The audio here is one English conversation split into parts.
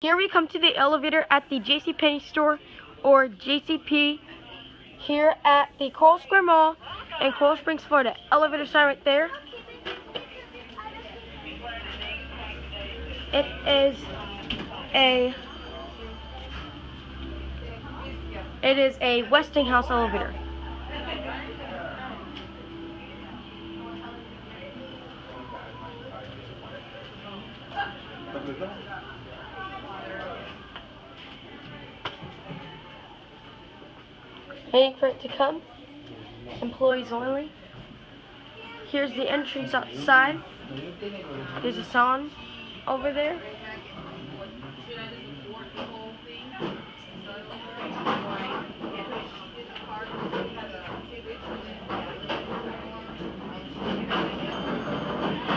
Here we come to the elevator at the JCPenney store, or JCP, here at the Coral Square Mall in Coral Springs, Florida. Elevator sign right there. It is a Westinghouse elevator. Waiting for it to come. Employees only. Here's the entrance outside. There's a sign over there.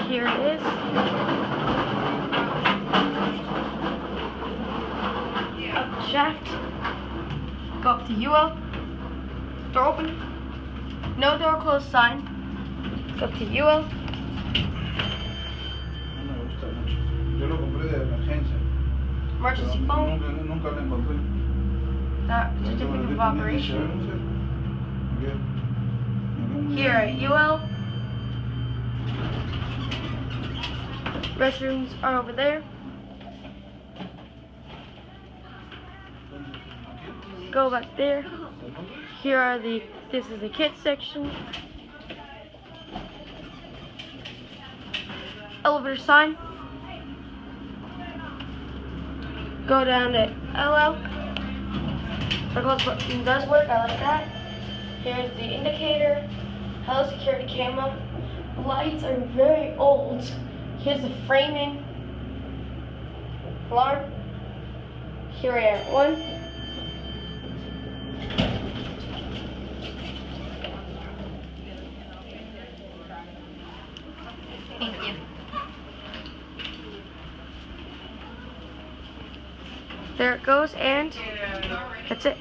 Here it is. Up the shaft. Go up to UL. Door open. No door closed sign. Go up to UL. No me gusta mucho. Yo lo compré de emergencia. Emergency phone. Nunca lo encontré. Certificate of operation. Here at UL. Restrooms are over there. Go back there. Here are this is the kids section. Elevator sign. Go down to LL. Circle button does work, I like that. Here's the indicator. Hello security camera. Lights are very old. Here's the framing. Alarm. Here I am at 1. Thank you. There it goes, and that's it.